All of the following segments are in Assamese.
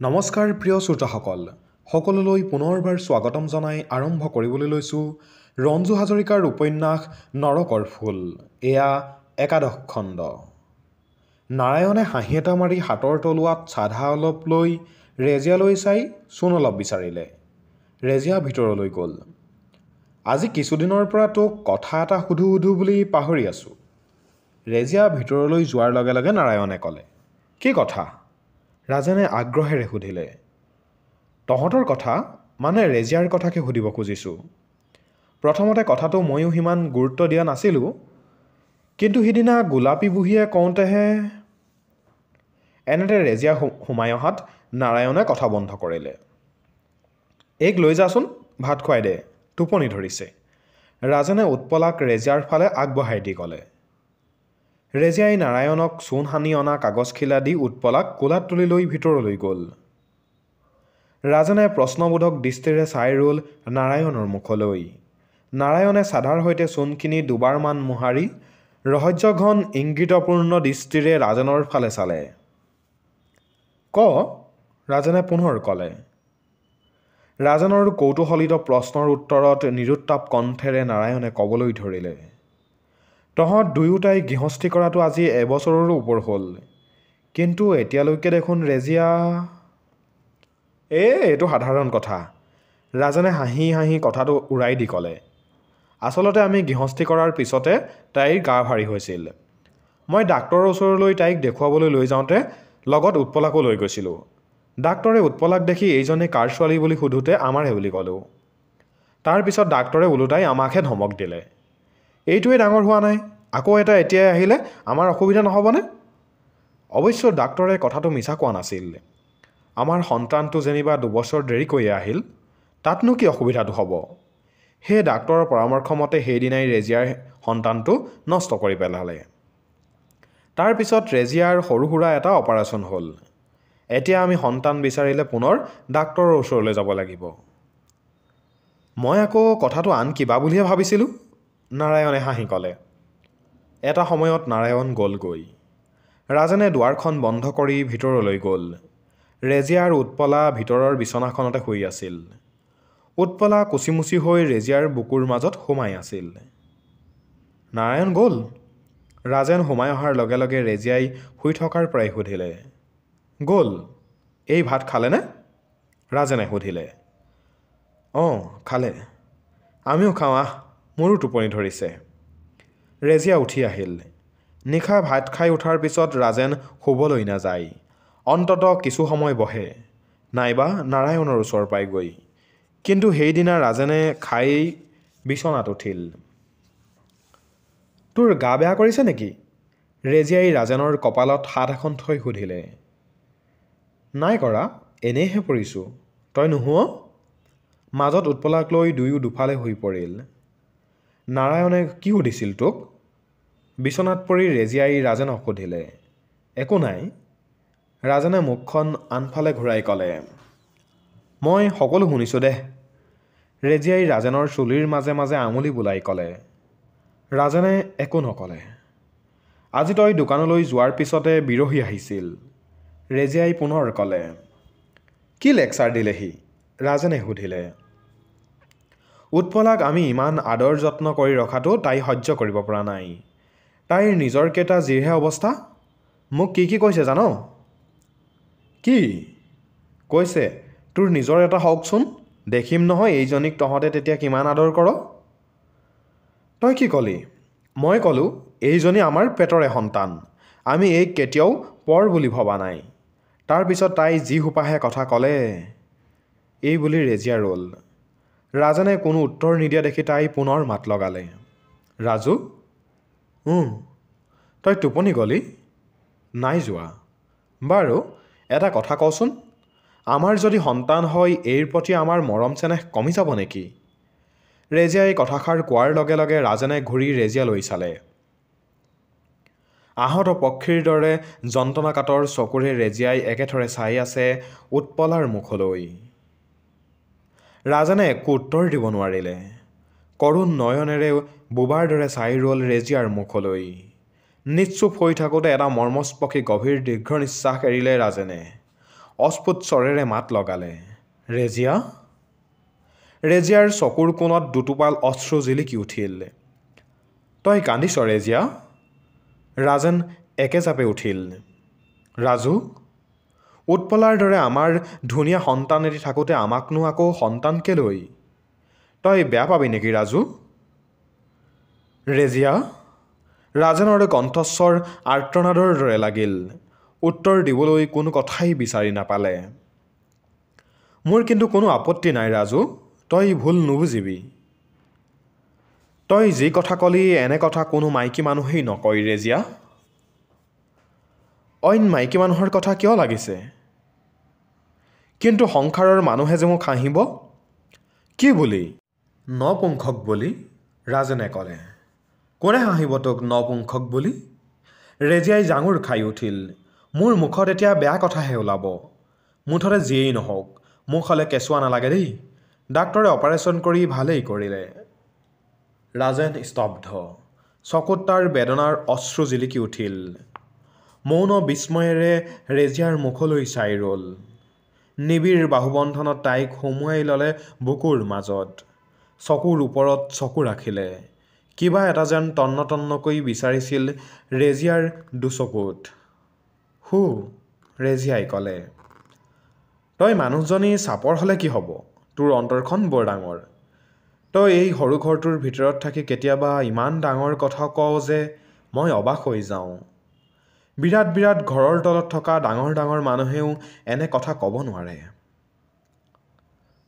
নমস্কাৰ প্ৰিয় শ্ৰোতাসকল, সকলোলৈ পুনৰবাৰ স্বাগতম জনাই আৰম্ভ কৰিবলৈ লৈছোঁ ৰঞ্জু হাজৰিকাৰ উপন্যাস নৰকৰ ফুল। এয়া একাদশ খণ্ড। নাৰায়ণে হাঁহি এটা মাৰি হাতৰ তলুৱাত চাধা অলপ লৈ ৰেজিয়ালৈ চাই চূণ অলপ বিচাৰিলে। ৰেজিয়া ভিতৰলৈ গ'ল। আজি কিছুদিনৰ পৰা তোক কথা এটা সুধো বুলি পাহৰি আছোঁ। ৰেজিয়া ভিতৰলৈ যোৱাৰ লগে লগে নাৰায়ণে ক'লে। কি কথা? ৰাজেনে আগ্ৰহেৰে সুধিলে। তহঁতৰ কথা মানে ৰেজিয়াৰ কথাকে সুধিব খুজিছোঁ। প্ৰথমতে কথাটো ময়ো সিমান গুৰুত্ব দিয়া নাছিলোঁ, কিন্তু সিদিনা গোলাপী বুঢ়ীয়ে কওঁতেহে। এনেতে ৰেজিয়া সোমাই অহাত নাৰায়ণে কথা বন্ধ কৰিলে। এইক লৈ যাচোন, ভাত খুৱাই দে, টোপনি ধৰিছে। ৰাজেনে উৎপলাক ৰেজিয়াৰ ফালে আগবঢ়াই দি ক'লে। ৰেজিয়াই নাৰায়ণক চূণ সানি অনা কাগজখিলা দি উৎপলাক কোলাত তুলি লৈ ভিতৰলৈ গ'ল। ৰাজেনে প্ৰশ্নবোধক দৃষ্টিৰে চাই ৰ'ল নাৰায়ণৰ মুখলৈ। নাৰায়ণে চাধাৰ সৈতে চূণখিনি দুবাৰমান মোহাৰি ৰহস্যঘন ইংগিতপূৰ্ণ দৃষ্টিৰে ৰাজেনৰ ফালে চালে। ক, ৰাজেনে পুনৰ ক'লে। ৰাজেনৰ কৌতূহলিত প্ৰশ্নৰ উত্তৰত নিৰুত্তাপ কণ্ঠেৰে নাৰায়ণে ক'বলৈ ধৰিলে। তহঁত দুয়োটাই গৃহস্থী কৰাটো আজি এবছৰৰো ওপৰ হ'ল, কিন্তু এতিয়ালৈকে দেখোন ৰেজিয়া। এইটো সাধাৰণ কথা, ৰাজেনে হাঁহি হাঁহি কথাটো উৰাই দি ক'লে। আচলতে আমি গৃহস্থী কৰাৰ পিছতে তাইৰ গা ভাৰী হৈছিল। মই ডাক্তৰৰ ওচৰলৈ তাইক দেখুৱাবলৈ লৈ যাওঁতে লগত উৎপলাকো লৈ গৈছিলোঁ। ডাক্তৰে উৎপলাক দেখি এইজনী কাৰ ছোৱালী বুলি সোধোতে আমাৰহে বুলি ক'লোঁ। তাৰপিছত ডাক্তৰে ওলোটাই আমাকহে ধমক দিলে। এইটোৱে ডাঙৰ হোৱা নাই, আকৌ এটা এতিয়াই আহিলে আমাৰ অসুবিধা নহ'বনে? অৱশ্য ডাক্তৰে কথাটো মিছা কোৱা নাছিল। আমাৰ সন্তানটো যেনিবা 2 বছৰ দেৰিকৈয়ে আহিল, তাতনো কি অসুবিধাটো হ'ব? সেই ডাক্তৰৰ পৰামৰ্শ মতে সেইদিনাই ৰেজিয়াৰ সন্তানটো নষ্ট কৰি পেলালে। তাৰপিছত ৰেজিয়াৰ সৰু সুৰা এটা অপাৰেশ্যন হ'ল। এতিয়া আমি সন্তান বিচাৰিলে পুনৰ ডাক্তৰৰ ওচৰলৈ যাব লাগিব। মই আকৌ কথাটো আন কিবা বুলিহে ভাবিছিলোঁ, নাৰায়ণে হাঁহি ক'লে। এটা সময়ত নাৰায়ণ গ'লগৈ। ৰাজেনে দুৱাৰখন বন্ধ কৰি ভিতৰলৈ গ'ল। ৰেজিয়া আৰু উৎপলা ভিতৰৰ বিচনাখনতে শুই আছিল। উৎপলা কুচিমুচি হৈ ৰেজিয়াৰ বুকুৰ মাজত সোমাই আছিল। নাৰায়ণ গ'ল? ৰাজেন সোমাই অহাৰ লগে লগে ৰেজিয়াই শুই থকাৰ পৰাই সুধিলে। গ'ল। এই ভাত খালেনে? ৰাজেনে সুধিলে। অঁ, খালে। আমিও খাওঁ আহ, মোৰো টোপনি ধৰিছে। ৰেজিয়া উঠি আহিল। নিশা ভাত খাই উঠাৰ পিছত ৰাজেন শুবলৈ নাযায়। অন্তত কিছু সময় বহে, নাইবা নাৰায়ণৰ ওচৰ পায়গৈ। কিন্তু সেইদিনা ৰাজেনে খাই বিচনাত উঠিল। তোৰ গা বেয়া কৰিছে নেকি? ৰেজিয়াই ৰাজেনৰ কপালত হাত এখন থৈ সুধিলে। নাই কৰা, এনেইহে পৰিছোঁ। তই নুশুৱ? মাজত উৎপলাক লৈ দুয়ো দুফালে হৈ পৰিল। নাৰায়ণে কি সুধিছিল তোক? বিচনাত পৰি ৰেজিয়াই ৰাজেনক সুধিলে। একো নাই। ৰাজেনে মুখখন আনফালে ঘূৰাই ক'লে। মই সকলো শুনিছোঁ দে। ৰেজিয়াই ৰাজেনৰ চুলিৰ মাজে মাজে আঙুলি বুলাই ক'লে। ৰাজেনে একো নক'লে। আজি তই দোকানলৈ যোৱাৰ পিছতে বিৰহী আহিছিল, ৰেজিয়াই পুনৰ ক'লে। কি লেকচাৰ দিলেহি? ৰাজেনে সুধিলে। উৎপলাক আমি ইমান আদৰ যত্ন কৰি ৰখাটো তাই সহ্য কৰিব পৰা নাই। তাইৰ নিজৰ কেইটা যিহে অৱস্থা। মোক কি কৈছে জান? কি কৈছে? তোৰ নিজৰ এটা হওকচোন, দেখিম নহয় এইজনীক তহঁতে তেতিয়া কিমান আদৰ কৰ। তই কি ক'লি? মই ক'লোঁ এইজনী আমাৰ পেটৰে সন্তান, আমি এইক কেতিয়াও পৰ বুলি ভবা নাই। তাৰপিছত তাই যি সোপাহে কথা ক'লে। এই বুলি ৰেজিয়া ৰ'ল। ৰাজেনে কোনো উত্তৰ নিদিয়া দেখি তাই পুনৰ মাত লগালে। ৰাজু? তই টোপনি গ'লি? নাই যোৱা। বাৰু এটা কথা কচোন, আমাৰ যদি সন্তান হয় এইৰ প্ৰতি আমাৰ মৰম চেনেহ কমি যাব নেকি? ৰেজিয়াই কথাষাৰ কোৱাৰ লগে লগে ৰাজেনে ঘূৰি ৰেজিয়ালৈ চালে। আহত পক্ষীৰ দৰে যন্ত্ৰণাকাতৰ চকুৰে ৰেজিয়াই একেথৰে চাই আছে উৎপলাৰ মুখলৈ। ৰাজেনে একো উত্তৰ দিব নোৱাৰিলে। কৰুণ নয়নেৰে বোবাৰ দৰে চাই ৰ'ল ৰেজিয়াৰ মুখলৈ। নিশ্চুপ হৈ থাকোঁতে এটা মৰ্মস্পৰ্শী গভীৰ দীৰ্ঘ নিশ্বাস এৰিলে ৰাজেনে। অস্ফুট স্বৰেৰে মাত লগালে, ৰেজিয়া। ৰেজিয়াৰ চকুৰ কোণত দুটোপাল অশ্ৰু জিলিকি উঠিল। তই কান্দিছ ৰেজিয়া? ৰাজেন একেজাপে উঠিল। ৰাজু, উৎপলাৰ দৰে আমাৰ ধুনীয়া সন্তান এটি থাকোঁতে আমাকনো আকৌ সন্তান কেলৈ? তই বেয়া পাবি নেকি ৰাজু? ৰেজিয়া। ৰাজেনৰ কণ্ঠস্বৰ আৰ্তনাদৰ দৰে লাগিল। উত্তৰ দিবলৈ কোনো কথাই বিচাৰি নাপালে। মোৰ কিন্তু কোনো আপত্তি নাই ৰাজু, তই ভুল নুবুজিবি। তই যি কথা ক'লি এনে কথা কোনো মাইকী মানুহেই নকয় ৰেজিয়া। অইন মাইকী মানুহৰ কথা কিয় লাগিছে? কিন্তু সংসাৰৰ মানুহে যে মোক হাঁহিব। কি বুলি? নপুংসক বুলি, ৰাজেনে ক'লে। কোনে হাঁহিব তোক নপুংসক বুলি? ৰেজিয়াই জাঙুৰ খাই উঠিল। মোৰ মুখত এতিয়া বেয়া কথাহে ওলাব। মুঠতে যিয়েই নহওক, মোক হ'লে কেঁচুৱা নালাগে দেই। ডাক্তৰে অপাৰেশ্যন কৰি ভালেই কৰিলে। ৰাজেন স্তব্ধ। চকুত তাৰ বেদনাৰ অশ্ৰু জিলিকি উঠিল। মৌন বিস্ময়েৰে ৰেজিয়াৰ মুখলৈ চাই ৰ'ল। নিবিড় বাহুবন্ধনত তাইক সুমুৱাই ল'লে বুকুৰ মাজত। চকুৰ ওপৰত চকু ৰাখিলে। কিবা এটা যেন তন্ন তন্নকৈ বিচাৰিছিল ৰেজিয়াৰ দুচকুত। হু, ৰেজিয়াই ক'লে। তই মানুহজনী চাপৰ হ'লে কি হ'ব? তোৰ অন্তৰখন বৰ ডাঙৰ। তই এই সৰু ঘৰটোৰ ভিতৰত থাকি কেতিয়াবা ইমান ডাঙৰ কথা কৱ যে মই অবাক হৈ যাওঁ। বিৰাট বিৰাট ঘৰৰ তলত থকা ডাঙৰ ডাঙৰ মানুহেও এনে কথা ক'ব নোৱাৰে।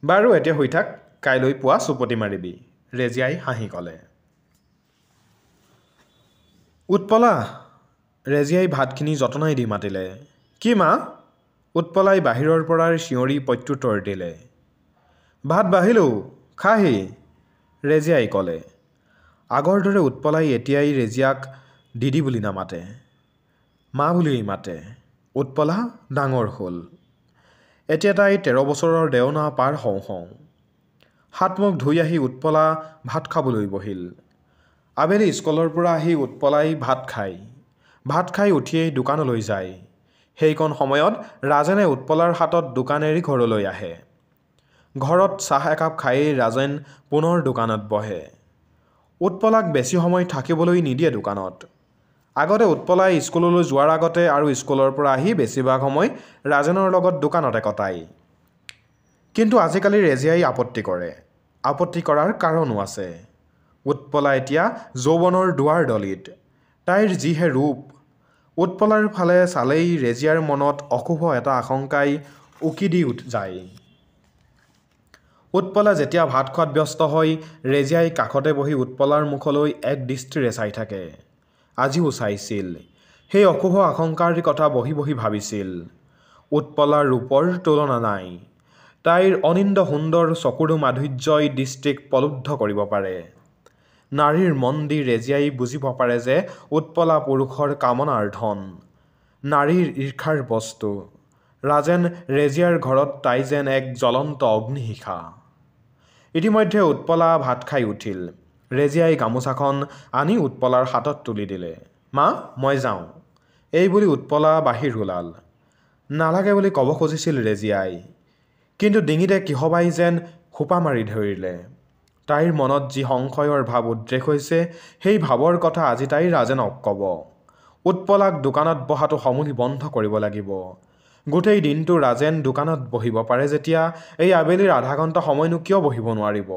বাৰু এতিয়া শুই থাক, কাইলৈ পুৱা চুপতি মাৰিবি, ৰেজিয়াই হাঁহি ক'লে। উৎপলা, ৰেজিয়াই ভাতখিনি যতনাই দি মাতিলে। কি মা? উৎপলাই বাহিৰৰ পৰা চিঞৰি প্ৰত্যুত্তৰ দিলে। ভাত বাঢ়িলোঁ, খাহি, ৰেজিয়াই ক'লে। আগৰ দৰে উৎপলাই এতিয়াই ৰেজিয়াক দিদি বুলি নামাতে, মা বুলিয়েই মাতে। উৎপলা ডাঙৰ হ'ল। এতিয়া তাই 13 বছৰৰ দেওনা পাৰ হওঁ হওঁ। হাত মুখ ধুই আহি উৎপলা ভাত খাবলৈ বহিল। আবেলি স্কুলৰ পৰা আহি উৎপলাই ভাত খায়। ভাত খাই উঠিয়েই দোকানলৈ যায়। সেইকণ সময়ত ৰাজেনে উৎপলাৰ হাতত দোকান এৰি ঘৰলৈ আহে। ঘৰত চাহ একাপ খায়েই ৰাজেন পুনৰ দোকানত বহে। উৎপলাক বেছি সময় থাকিবলৈ নিদিয়ে দোকানত। আগতে উৎপলাই স্কুললৈ যোৱাৰ আগতে আৰু স্কুলৰ পৰা আহি বেছিভাগ সময় ৰাজেনৰ লগত দোকানতে কটায়। কিন্তু আজিকালি ৰেজিয়াই আপত্তি কৰে। আপত্তি কৰাৰ কাৰণো আছে। উৎপলা এতিয়া যৌৱনৰ দুৱাৰ দলিত। তাইৰ যিহে ৰূপ। উৎপলাৰ ফালে চালেই ৰেজিয়াৰ মনত অশুভ এটা আশংকাই উকি দি যায়। উৎপলা যেতিয়া ভাত খোৱাত ব্যস্ত হয়, ৰেজিয়াই কাষতে বহি উৎপলাৰ মুখলৈ এক দৃষ্টিৰে চাই থাকে। আজিও চাইছিল। সেই অশুভ আশংকাৰ কথা বহি বহি ভাবিছিল। উৎপলাৰ ৰূপৰ তুলনা নাই। তাইৰ অনিন্দ সুন্দৰ চকুৰো মাধুৰ্যই দৃষ্টিক প্ৰলুব্ধ কৰিব পাৰে। নাৰীৰ মন দি ৰেজিয়াই বুজিব পাৰে যে উৎপলা পুৰুষৰ কামনাৰ ধন, নাৰীৰ ঈৰ্ষাৰ বস্তু। ৰাজেন ৰেজিয়াৰ ঘৰত তাই যেন এক জ্বলন্ত অগ্নিশিখা। ইতিমধ্যে উৎপলা ভাত খাই উঠিল। ৰেজিয়াই গামোচাখন আনি উৎপলাৰ হাতত তুলি দিলে। মা, মই যাওঁ, এই বুলি উৎপলা বাহিৰ ওলাল। নালাগে বুলি ক'ব খুজিছিল ৰেজিয়াই, কিন্তু ডিঙিতে কিহবাই যেন সোপা মাৰি ধৰিলে। তাইৰ মনত যি সংশয়ৰ ভাৱ উদ্ৰেক হৈছে, সেই ভাৱৰ কথা আজি তাই ৰাজেনক ক'ব। উৎপলাক দোকানত বহাটো সমূলি বন্ধ কৰিব লাগিব। গোটেই দিনটো ৰাজেন দোকানত বহিব পাৰে যেতিয়া এই আবেলিৰ আধা ঘণ্টা সময়নো কিয় বহিব নোৱাৰিব?